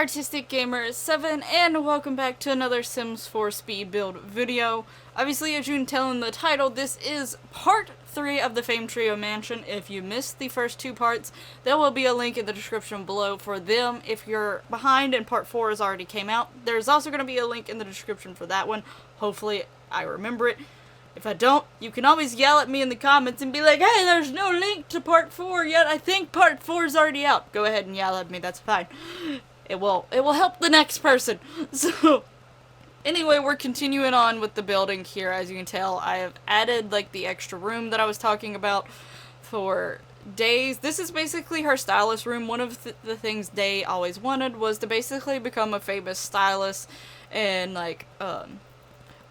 Artistic Gamer 7, and welcome back to another Sims 4 speed build video. Obviously, as you can tell in the title, this is part 3 of the Fame Trio Mansion. If you missed the first two parts, there will be a link in the description below for them. If you're behind and part 4 has already came out, there's also going to be a link in the description for that one. Hopefully, I remember it. If I don't, you can always yell at me in the comments and be like, hey, there's no link to part 4 yet. I think part 4 is already out. Go ahead and yell at me, that's fine. It will help the next person. So, anyway, we're continuing on with the building here. As you can tell, I have added, like, the extra room that I was talking about for Days. This is basically her stylist room. One of the things Day always wanted was to basically become a famous stylist and, like,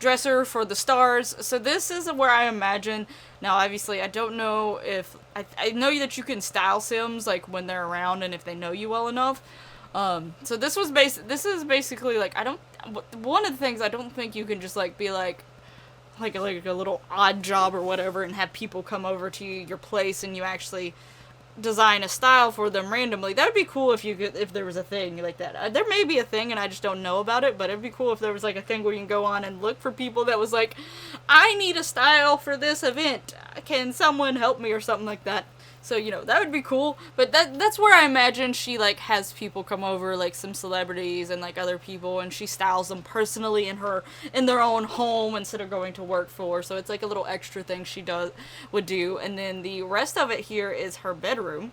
dresser for the stars. So this is where I imagine, now obviously I don't know if, I know that you can style Sims, like, when they're around and if they know you well enough. So this is basically, like, one of the things I don't think you can just, like, be like a little odd job or whatever and have people come over to your place and you actually design a style for them randomly. That would be cool if there was a thing like that. There may be a thing and I just don't know about it, but it'd be cool if there was, like, a thing where you can go on and look for people that was like, I need a style for this event. Can someone help me or something like that? So, you know, that would be cool, but that's where I imagine she, like, has people come over, like, some celebrities and, like, other people, and she styles them personally in their own home instead of going to work for, so it's, like, a little extra thing she would do. And then the rest of it here is her bedroom,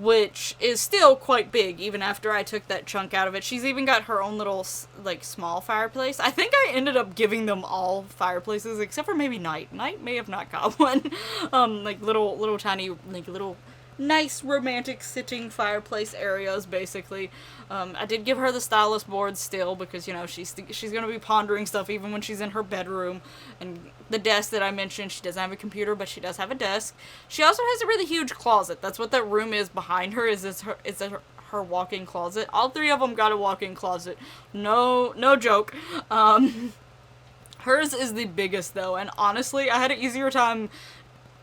which is still quite big, even after I took that chunk out of it. She's even got her own little, like, small fireplace. I think I ended up giving them all fireplaces, except for maybe Night. Night may have not got one. Like, little tiny, like, little nice romantic sitting fireplace areas, basically. I did give her the stylus board still, because, you know, she's gonna be pondering stuff even when she's in her bedroom. And the desk that I mentioned, she doesn't have a computer, but she does have a desk. She also has a really huge closet. That's what that room is behind her, is her walk-in closet. All three of them got a walk-in closet. No joke. Hers is the biggest, though, and honestly, I had an easier time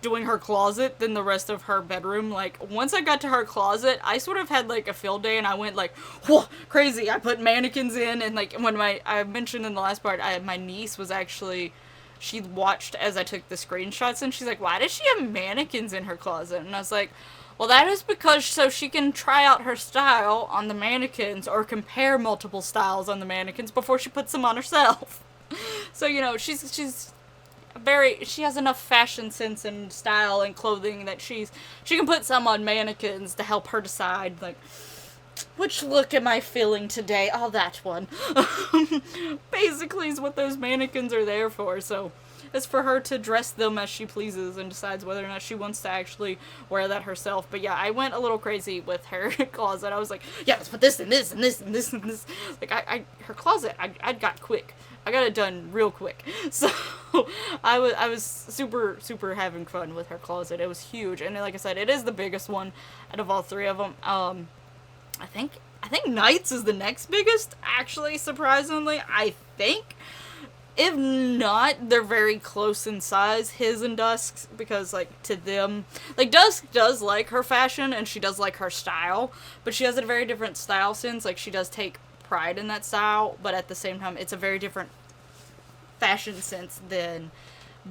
doing her closet than the rest of her bedroom. Like, once I got to her closet, I sort of had, like, a field day, and I went, like, whoa, crazy. I put mannequins in, and, like, when I mentioned in the last part, my niece was actually, she watched as I took the screenshots, and she's like, why does she have mannequins in her closet? And I was like, well, that is because so she can try out her style on the mannequins, or compare multiple styles on the mannequins before she puts them on herself. So, you know, she has enough fashion sense and style and clothing that she can put some on mannequins to help her decide, like, which look am I feeling today? Oh, that one. Basically is what those mannequins are there for, so it's for her to dress them as she pleases and decides whether or not she wants to actually wear that herself. But yeah, I went a little crazy with her closet. I was like, yeah, let's put this and this and this and this and this. Like, her closet, I got quick. I got it done real quick. So, I was super having fun with her closet. It was huge. And like I said, it is the biggest one out of all three of them. I think Night's is the next biggest, actually, surprisingly. I think. If not, they're very close in size, his and Dusk's, because, like, to them, like, Dusk does like her fashion, and she does like her style, but she has a very different style sense. Like, she does take pride in that style, but at the same time, it's a very different fashion sense than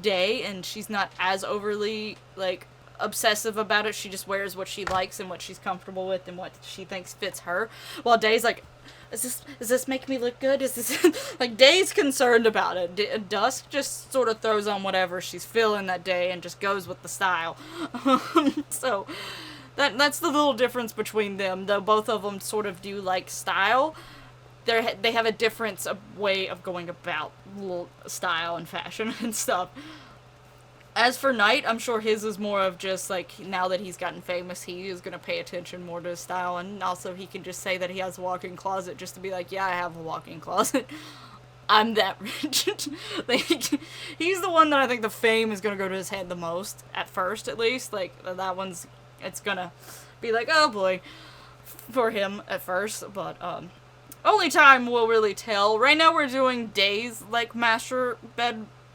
Day, and she's not as overly, like, obsessive about it. She just wears what she likes and what she's comfortable with and what she thinks fits her, while Day's like, Is this making me look good? Is this like, Day's concerned about it. Dusk just sort of throws on whatever she's feeling that day and just goes with the style. So that's the little difference between them. Though both of them sort of do like style, they have a difference of way of going about little style and fashion and stuff. As for Night, I'm sure his is more of just, like, now that he's gotten famous, he is going to pay attention more to his style, and also he can just say that he has a walk-in closet just to be like, yeah, I have a walk-in closet. I'm that rich. Like, he's the one that I think the fame is going to go to his head the most, at first, at least. Like, that one's, it's going to be like, oh boy, for him at first, but, only time will really tell. Right now we're doing Day's, like, master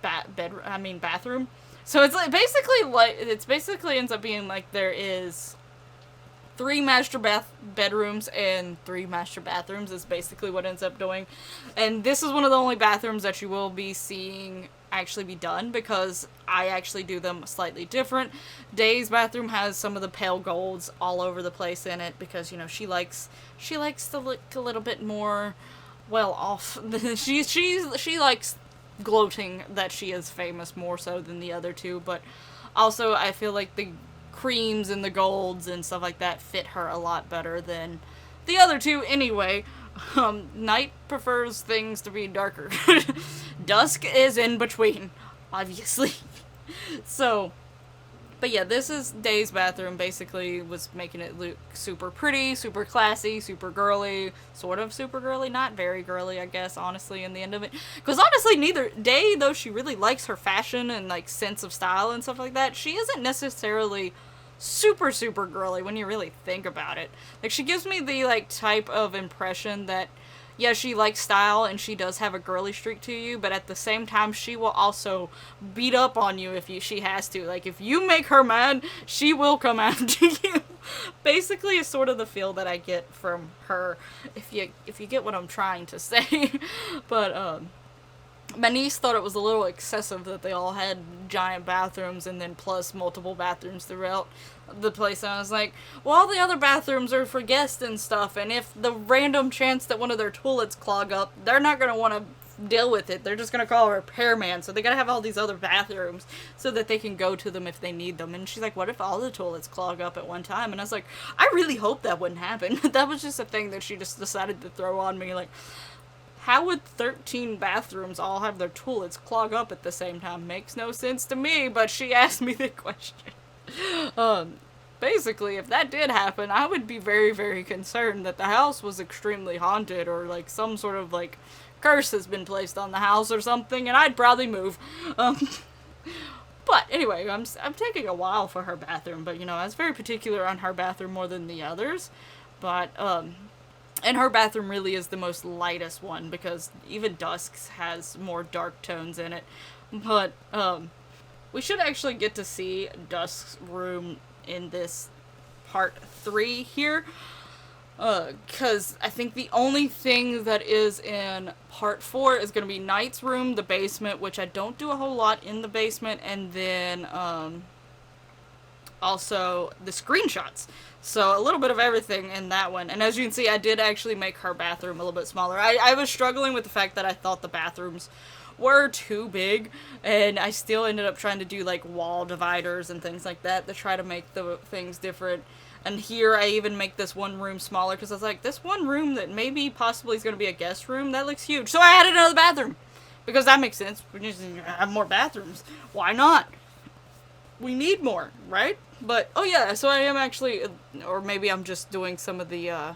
bathroom. So it's like basically ends up being like there is 3 master bedrooms and 3 master bathrooms is basically what ends up doing. And this is one of the only bathrooms that you will be seeing actually be done, because I actually do them slightly different. Day's bathroom has some of the pale golds all over the place in it, because, you know, she likes to look a little bit more well off. she likes gloating that she is famous more so than the other two, but also I feel like the creams and the golds and stuff like that fit her a lot better than the other two anyway. Night prefers things to be darker. Dusk is in between, obviously. So, but yeah, this is Day's bathroom. Basically was making it look super pretty, super classy, super girly, sort of super girly, not very girly, I guess, honestly, in the end of it. Because honestly, neither Day, though she really likes her fashion and like sense of style and stuff like that, she isn't necessarily super, super girly when you really think about it. Like, she gives me the, like, type of impression that, yeah, she likes style and she does have a girly streak to you, but at the same time, she will also beat up on you if she has to. Like, if you make her mad, she will come after you. Basically, it's sort of the feel that I get from her, if you get what I'm trying to say. But, my niece thought it was a little excessive that they all had giant bathrooms and then plus multiple bathrooms throughout the place. And I was like, well, all the other bathrooms are for guests and stuff, and if the random chance that one of their toilets clog up, they're not going to want to deal with it. They're just going to call a repairman, so they got to have all these other bathrooms so that they can go to them if they need them. And she's like, what if all the toilets clog up at one time? And I was like, I really hope that wouldn't happen. That was just a thing that she just decided to throw on me, like, how would 13 bathrooms all have their toilets clog up at the same time? Makes no sense to me, but she asked me the question. Basically, if that did happen, I would be very, very concerned that the house was extremely haunted, or like some sort of like curse has been placed on the house or something, and I'd probably move. But anyway, I'm taking a while for her bathroom, but you know, I was very particular on her bathroom more than the others. But and her bathroom really is the most lightest one, because even Dusk's has more dark tones in it. But, we should actually get to see Dusk's room in this part 3 here. Because I think the only thing that is in part 4 is going to be Night's room, the basement, which I don't do a whole lot in the basement, and then, also the screenshots. So a little bit of everything in that one. And as you can see, I did actually make her bathroom a little bit smaller. I was struggling with the fact that I thought the bathrooms were too big, and I still ended up trying to do like wall dividers and things like that to try to make the things different. And here I even make this one room smaller, because I was like, this one room that maybe possibly is going to be a guest room, that looks huge. So I added another bathroom, because that makes sense. We just have more bathrooms. Why not? We need more, right? But, oh yeah, so I am actually, or maybe I'm just doing some of the,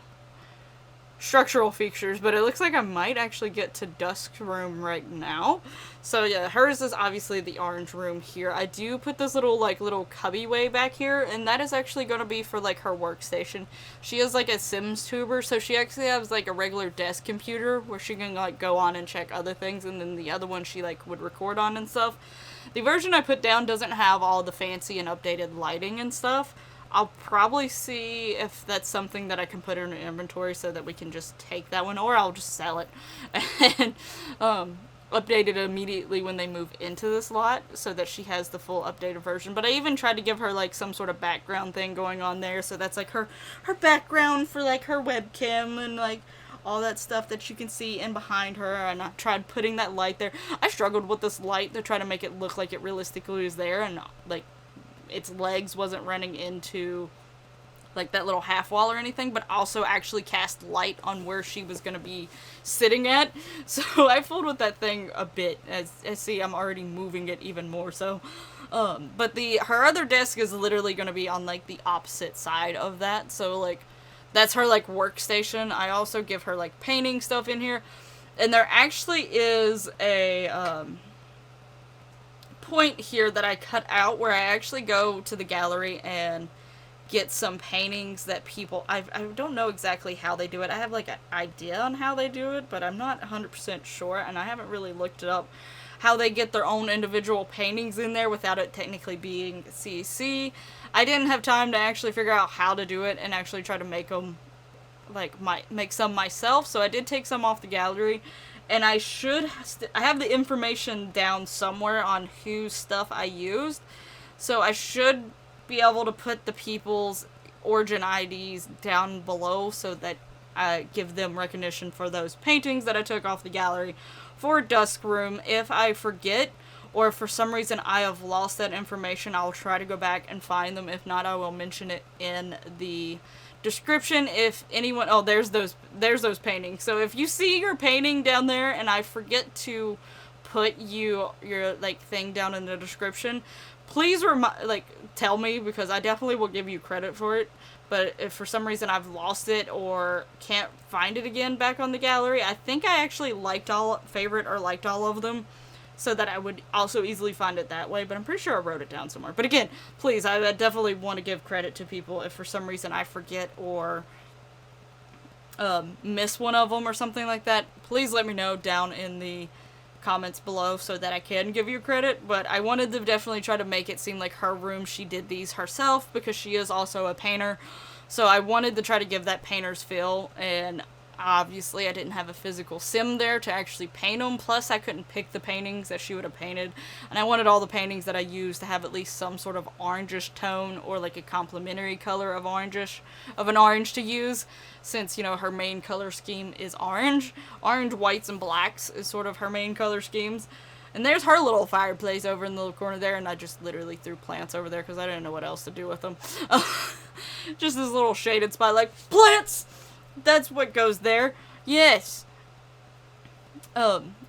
structural features, but it looks like I might actually get to Dusk's room right now. So yeah, hers is obviously the orange room here. I do put this little cubby way back here, and that is actually going to be for, like, her workstation. She is, like, a Sims tuber, so she actually has, like, a regular desk computer where she can, like, go on and check other things, and then the other one she, like, would record on and stuff. The version I put down doesn't have all the fancy and updated lighting and stuff. I'll probably see if that's something that I can put in an inventory so that we can just take that one, or I'll just sell it and update it immediately when they move into this lot so that she has the full updated version. But I even tried to give her like some sort of background thing going on there, so that's like her background for like her webcam and like all that stuff that you can see in behind her. And I tried putting that light there. I struggled with this light to try to make it look like it realistically was there, and like its legs wasn't running into like that little half wall or anything, but also actually cast light on where she was going to be sitting at. So I fooled with that thing a bit. As see, I'm already moving it even more so. But her other desk is literally going to be on like the opposite side of that. So like that's her like workstation. I also give her like painting stuff in here, and there actually is a point here that I cut out where I actually go to the gallery and get some paintings that people, I don't know exactly how they do it. I have like an idea on how they do it, but I'm not 100% sure, and I haven't really looked it up, how they get their own individual paintings in there without it technically being CC. I didn't have time to actually figure out how to do it and actually try to make them, like, make some myself, so I did take some off the gallery, and I have the information down somewhere on whose stuff I used, so I should be able to put the people's origin IDs down below so that I give them recognition for those paintings that I took off the gallery for Dusk Room. If I forget, or if for some reason I have lost that information, I'll try to go back and find them. If not, I will mention it in the description. If anyone, oh, there's those paintings. So if you see your painting down there and I forget to put your like thing down in the description, please tell me, because I definitely will give you credit for it. But if for some reason I've lost it or can't find it again back on the gallery, I think I actually liked all of them, so that I would also easily find it that way, but I'm pretty sure I wrote it down somewhere. But again, please, I definitely want to give credit to people if for some reason I forget or miss one of them or something like that. Please let me know down in the comments below so that I can give you credit. But I wanted to definitely try to make it seem like her room, she did these herself, because she is also a painter. So I wanted to try to give that painter's feel, and obviously I didn't have a physical sim there to actually paint them, plus I couldn't pick the paintings that she would have painted, and I wanted all the paintings that I used to have at least some sort of orangish tone, or like a complementary color of an orange to use, since, you know, her main color scheme is orange. Orange, whites, and blacks is sort of her main color schemes. And there's her little fireplace over in the little corner there, and I just literally threw plants over there because I didn't know what else to do with them. Just this little shaded spot, like, plants! That's what goes there. Yes.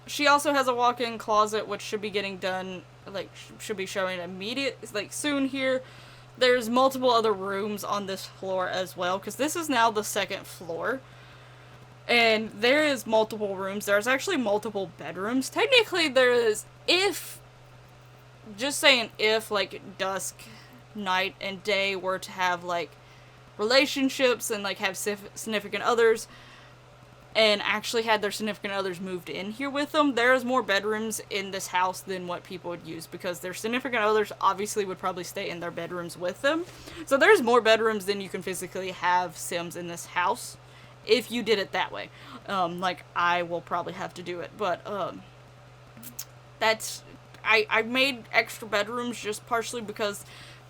She also has a walk-in closet, which should be getting done, like, should be showing soon here. There's multiple other rooms on this floor as well, because this is now the second floor. And there is multiple rooms. There's actually multiple bedrooms. Technically, there is, if, like, dusk, night, and day were to have, like, relationships and, like, have significant others, and actually had their significant others moved in here with them, there's more bedrooms in this house than what people would use, because their significant others obviously would probably stay in their bedrooms with them. So there's more bedrooms than you can physically have Sims in this house, if you did it that way. Like, I will probably have to do it, but, I made extra bedrooms just partially because,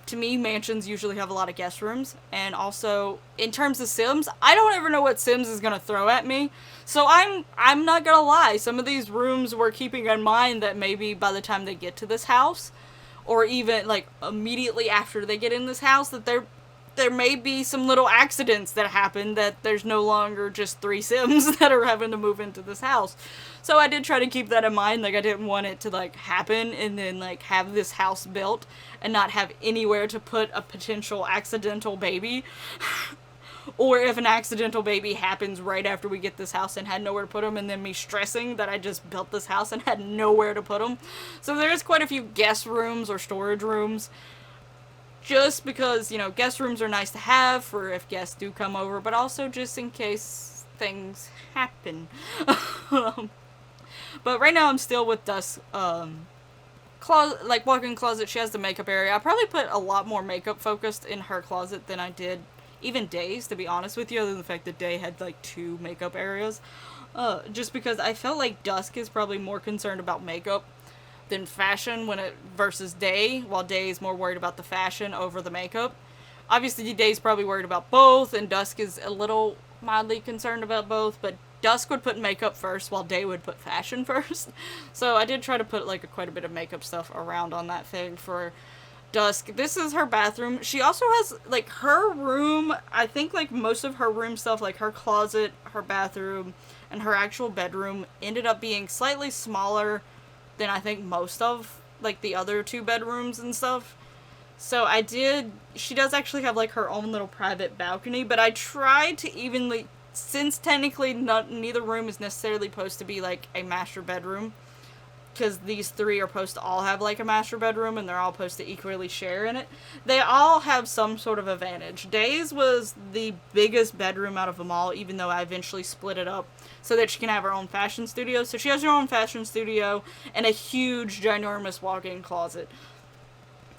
to me, mansions usually have a lot of guest rooms, and also, in terms of Sims, I don't ever know what Sims is gonna throw at me, so I'm not gonna lie, some of these rooms were keeping in mind that maybe by the time they get to this house, or even, like, immediately after they get in this house, that there may be some little accidents that happen, that there's no longer just 3 Sims that are having to move into this house. So I did try to keep that in mind. Like, I didn't want it to, like, happen and then, like, have this house built and not have anywhere to put a potential accidental baby. Or if an accidental baby happens right after we get this house and had nowhere to put them, and then me stressing that I just built this house and had nowhere to put them. So there's quite a few guest rooms or storage rooms. Just because, you know, guest rooms are nice to have for if guests do come over, but also just in case things happen. But right now I'm still with Dusk, walk-in closet. She has the makeup area. I probably put a lot more makeup focused in her closet than I did even Day's, to be honest with you, other than the fact that Day had, like, 2 makeup areas. Just because I felt like Dusk is probably more concerned about makeup than fashion versus Day, while Day is more worried about the fashion over the makeup. Obviously, Day's probably worried about both, and Dusk is a little mildly concerned about both, but Dusk would put makeup first, while Day would put fashion first. So I did try to put, like, quite a bit of makeup stuff around on that thing for Dusk. This is her bathroom. She also has, like, her room, I think, like, most of her room stuff, like her closet, her bathroom, and her actual bedroom ended up being slightly smaller than I think most of, like, the other 2 bedrooms and stuff. So she does actually have, like, her own little private balcony, but I tried to evenly, since technically neither room is necessarily supposed to be, like, a master bedroom, because these 3 are supposed to all have, like, a master bedroom, and they're all supposed to equally share in it, they all have some sort of advantage. Day's was the biggest bedroom out of them all, even though I eventually split it up so that she can have her own fashion studio. So she has her own fashion studio and a huge, ginormous walk-in closet.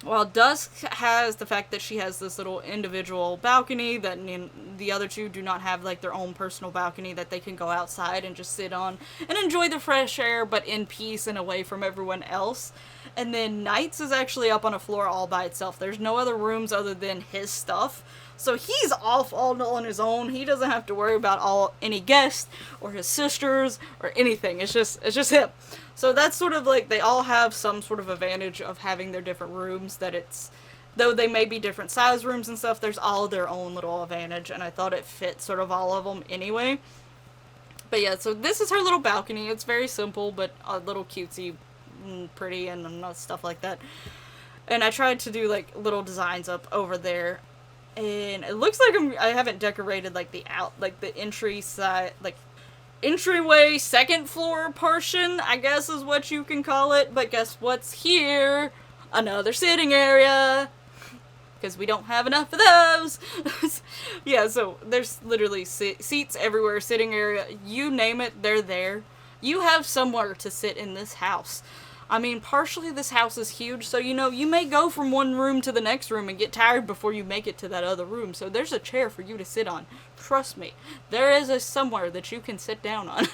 While Dusk has the fact that she has this little individual balcony that the other two do not have, like, their own personal balcony that they can go outside and just sit on and enjoy the fresh air, but in peace and away from everyone else. And then Nights is actually up on a floor all by itself. There's no other rooms other than his stuff. So he's off all on his own. He doesn't have to worry about any guests or his sisters or anything. It's just him. So that's sort of like, they all have some sort of advantage of having their different rooms, that it's, though they may be different size rooms and stuff, there's all their own little advantage, and I thought it fit sort of all of them anyway. But yeah, so this is her little balcony. It's very simple, but a little cutesy and pretty and stuff like that. And I tried to do, like, little designs up over there. And it looks like I haven't decorated, like, the entry side, like, entryway, second floor portion, I guess is what you can call it. But guess what's here? Another sitting area. Because we don't have enough of those. Yeah, so there's literally seats everywhere, sitting area, you name it, they're there. You have somewhere to sit in this house. I mean, partially this house is huge, so, you know, you may go from one room to the next room and get tired before you make it to that other room. So there's a chair for you to sit on. Trust me. There is somewhere that you can sit down on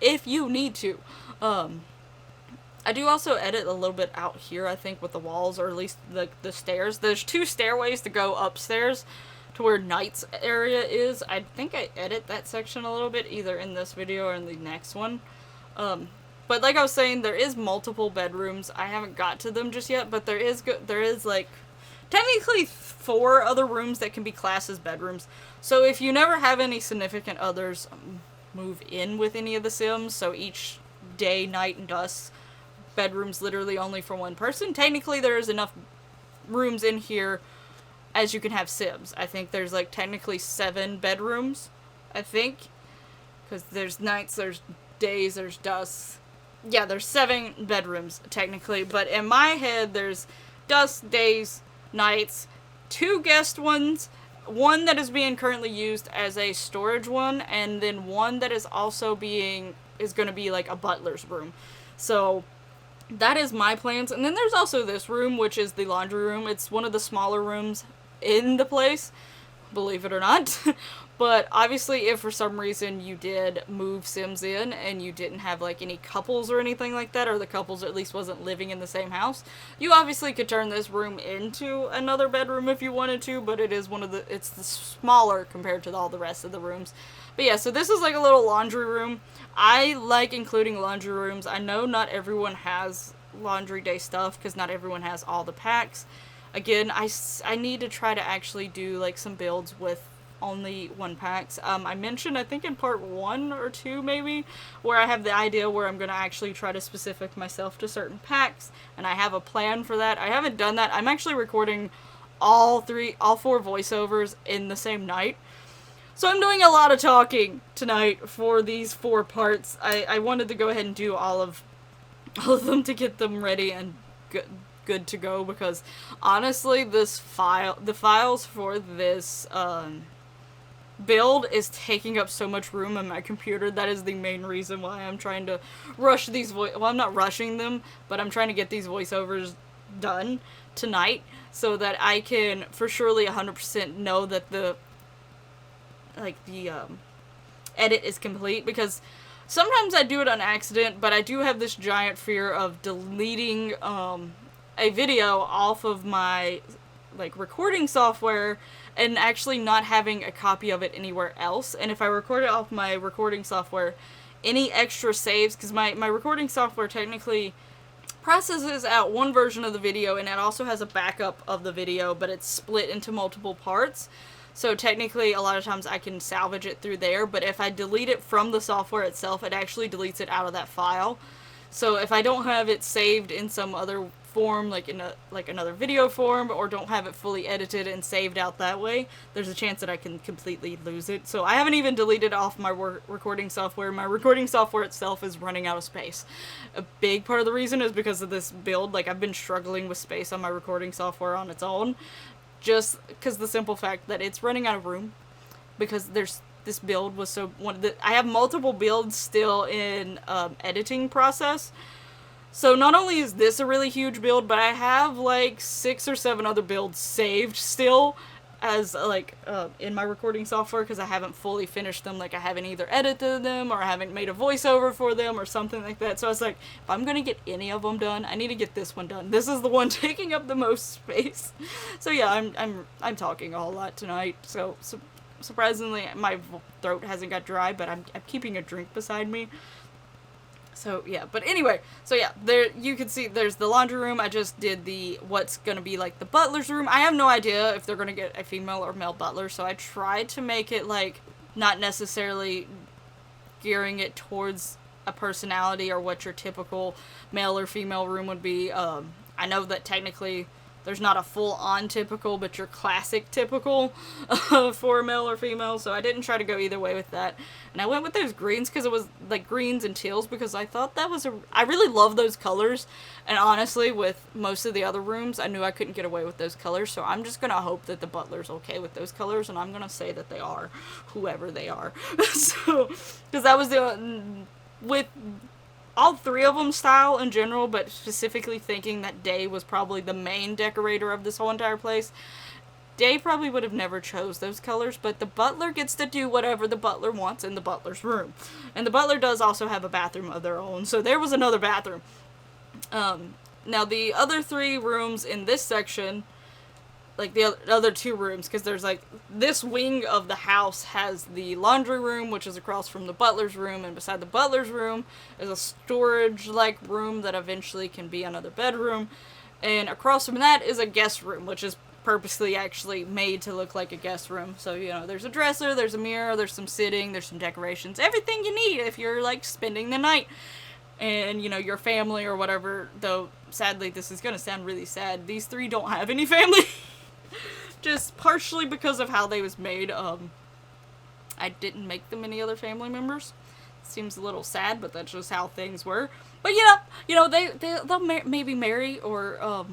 if you need to. I do also edit a little bit out here, I think, with the walls, or at least the stairs. There's 2 stairways to go upstairs to where Night's area is. I think I edit that section a little bit, either in this video or in the next one. But like I was saying, there is multiple bedrooms. I haven't got to them just yet, but there is like technically 4 other rooms that can be classed as bedrooms. So if you never have any significant others move in with any of the Sims, so each day, night, and dusk, bedrooms literally only for one person, technically there is enough rooms in here as you can have Sims. I think there's like technically 7 bedrooms, I think, because there's nights, there's days, there's dusk. Yeah, there's 7 bedrooms, technically, but in my head, there's dusk, days, nights, 2 guest ones, 1 that is being currently used as a storage one, and then 1 that is also is going to be like a butler's room. So that is my plans. And then there's also this room, which is the laundry room. It's one of the smaller rooms in the place, believe it or not. But obviously, if for some reason you did move Sims in and you didn't have like any couples or anything like that, or the couples at least wasn't living in the same house, you obviously could turn this room into another bedroom if you wanted to, but it's the smaller compared to all the rest of the rooms. But yeah, so this is like a little laundry room. I like including laundry rooms. I know not everyone has laundry day stuff because not everyone has all the packs. Again, I need to try to actually do like some builds with only 1 packs. I mentioned, I think in part 1 or 2 maybe, where I have the idea where I'm going to actually try to specific myself to certain packs, and I have a plan for that. I haven't done that. I'm actually recording all 4 voiceovers in the same night. So I'm doing a lot of talking tonight for these 4 parts. I wanted to go ahead and do all of them to get them ready and good to go, because honestly, the files for this build is taking up so much room on my computer. That is the main reason why I'm trying to rush these well, I'm not rushing them, but I'm trying to get these voiceovers done tonight so that I can for surely 100% know that the edit is complete, because sometimes I do it on accident, but I do have this giant fear of deleting a video off of my recording software and actually not having a copy of it anywhere else. And if I record it off my recording software, any extra saves, because my recording software technically processes out one version of the video and it also has a backup of the video, but it's split into multiple parts. So technically, a lot of times I can salvage it through there, but if I delete it from the software itself, it actually deletes it out of that file. So if I don't have it saved in some other form, like in another video form, or don't have it fully edited and saved out that way, there's a chance that I can completely lose it. So I haven't even deleted off my recording software. My recording software itself is running out of space. A big part of the reason is because of this build. I've been struggling with space on my recording software on its own, just because the simple fact that it's running out of room, because this build was I have multiple builds still in editing process. So not only is this a really huge build, but I have like 6 or 7 other builds saved still as like in my recording software, because I haven't fully finished them. Like I haven't either edited them or I haven't made a voiceover for them or something like that. So I was like, if I'm gonna get any of them done, I need to get this one done. This is the one taking up the most space. So yeah, I'm talking a whole lot tonight. So surprisingly, my throat hasn't got dry, but I'm keeping a drink beside me. So yeah, but anyway, so yeah, there you can see there's the laundry room. I just did the what's gonna be like the butler's room. I have no idea if they're gonna get a female or male butler, so I tried to make it like not necessarily gearing it towards a personality or what your typical male or female room would be. I know that technically there's not a full-on typical, but your classic typical for a male or female, so I didn't try to go either way with that. And I went with those greens because it was like greens and teals, because I thought that was I really love those colors, and honestly with most of the other rooms I knew I couldn't get away with those colors, so I'm just gonna hope that the butler's okay with those colors, and I'm gonna say that they are, whoever they are. So, because that was with all 3 of them style in general, but specifically thinking that Day was probably the main decorator of this whole entire place. Day probably would have never chose those colors, but the butler gets to do whatever the butler wants in the butler's room. And the butler does also have a bathroom of their own, so there was another bathroom. Now the other 3 rooms in this section, like the other 2 rooms, because there's like this wing of the house has the laundry room, which is across from the butler's room, and beside the butler's room is a storage like room that eventually can be another bedroom, and across from that is a guest room, which is purposely actually made to look like a guest room. So, you know, there's a dresser, there's a mirror, there's some sitting, there's some decorations, everything you need if you're like spending the night. And, you know, your family or whatever, though sadly this is gonna sound really sad, these 3 don't have any family. Just partially because of how they was made. I didn't make them any other family members. Seems a little sad, but that's just how things were. But you know, they'll maybe marry or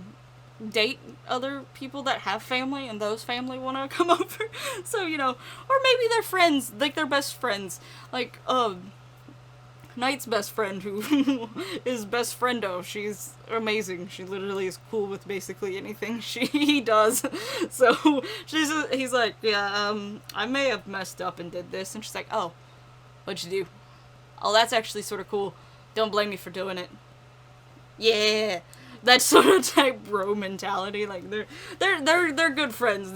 date other people that have family, and those family want to come over. So, you know, or maybe they're friends, like they're best friends, like Knight's best friend, who is best friendo. She's amazing. She literally is cool with basically anything he does. So he's like, yeah, I may have messed up and did this, and she's like, oh, what'd you do? Oh, that's actually sort of cool. Don't blame me for doing it. Yeah, that sort of type bro mentality. Like they're good friends.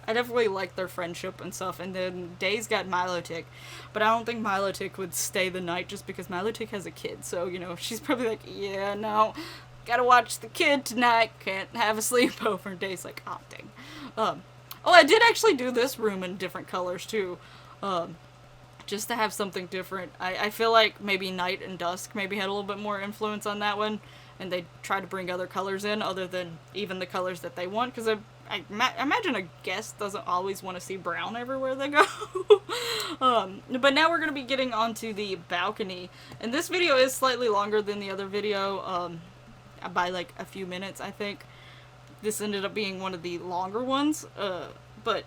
I definitely like their friendship and stuff. And then Day's got Milotic, but I don't think Milotic would stay the night just because Milotic has a kid. So, you know, she's probably like, yeah, no, gotta watch the kid tonight, can't have a sleepover. And Day's like, oh, dang. Oh, I did actually do this room in different colors too, just to have something different. I feel like maybe Night and Dusk maybe had a little bit more influence on that one, and they try to bring other colors in other than even the colors that they want, because I imagine a guest doesn't always want to see brown everywhere they go. But now we're going to be getting onto the balcony. And this video is slightly longer than the other video, by like a few minutes, I think. This ended up being one of the longer ones, but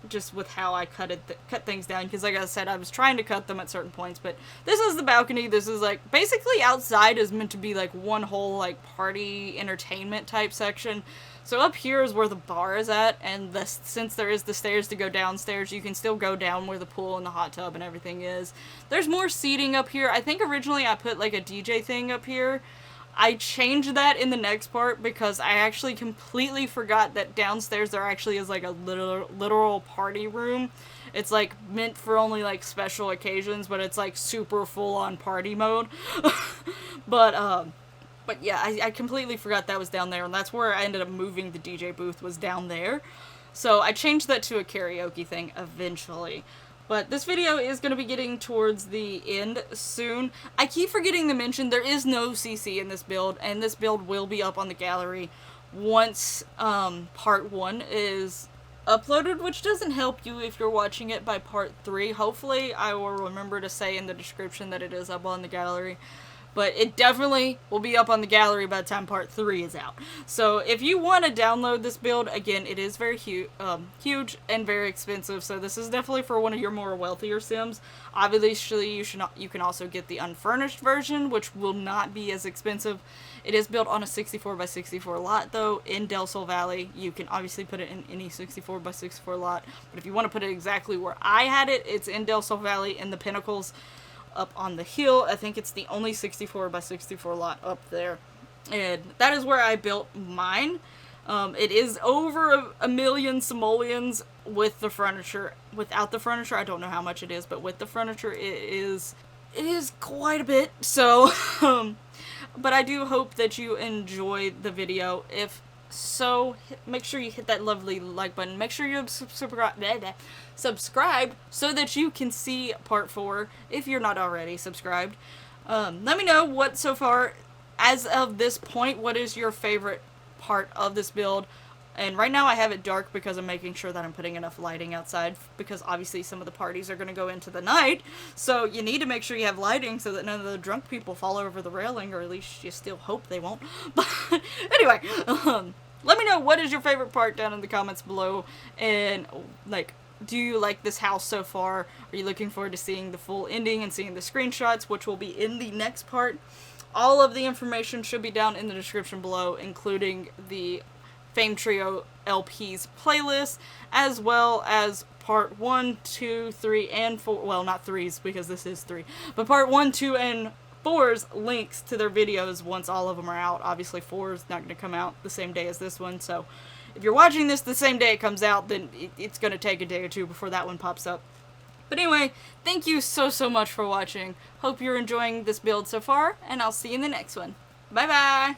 just with how I cut things down, because like I said, I was trying to cut them at certain points. But this is the balcony. This is like basically outside is meant to be like one whole like party entertainment type section. So up here is where the bar is at, and since there is the stairs to go downstairs, you can still go down where the pool and the hot tub and everything is. There's more seating up here. I think originally I put like a DJ thing up here. I changed that in the next part because I actually completely forgot that downstairs there actually is like a literal party room. It's like meant for only like special occasions, but it's like super full on party mode. But yeah, I completely forgot that was down there, and that's where I ended up moving the DJ booth, was down there. So I changed that to a karaoke thing eventually. But this video is going to be getting towards the end soon. I keep forgetting to mention there is no CC in this build, and this build will be up on the gallery once part 1 is uploaded, which doesn't help you if you're watching it by part 3. Hopefully I will remember to say in the description that it is up on the gallery. but it definitely will be up on the gallery by the time part 3 is out. So if you want to download this build, again, it is very huge and very expensive, so this is definitely for one of your more wealthier Sims. Obviously, you can also get the unfurnished version, which will not be as expensive. It is built on a 64 by 64 lot, though, in Del Sol Valley. You can obviously put it in any 64 by 64 lot, but if you want to put it exactly where I had it, it's in Del Sol Valley in the Pinnacles up on the hill. I think it's the only 64 by 64 lot up there, and that is where I built mine. It is over a million simoleons with the furniture. Without the furniture, I don't know how much it is, but with the furniture, it is quite a bit. So, but I do hope that you enjoyed the video. If so, make sure you hit that lovely like button. Make sure you subscribe so that you can see part 4 if you're not already subscribed. Let me know what so far, as of this point, what is your favorite part of this build. And right now I have it dark because I'm making sure that I'm putting enough lighting outside, because obviously some of the parties are going to go into the night, so you need to make sure you have lighting so that none of the drunk people fall over the railing, or at least you still hope they won't. But anyway, let me know what is your favorite part down in the comments below, and like, do you like this house so far? Are you looking forward to seeing the full ending and seeing the screenshots, which will be in the next part? All of the information should be down in the description below, including the Fame Trio LP's playlist, as well as part 1, 2, 3, and 4. Well, not 3's because this is 3, but part 1, 2, and 4's links to their videos once all of them are out. Obviously 4 is not going to come out the same day as this one, so if you're watching this the same day it comes out, then it's going to take a day or two before that one pops up. But anyway, thank you so much for watching. Hope you're enjoying this build so far, and I'll see you in the next one. Bye bye!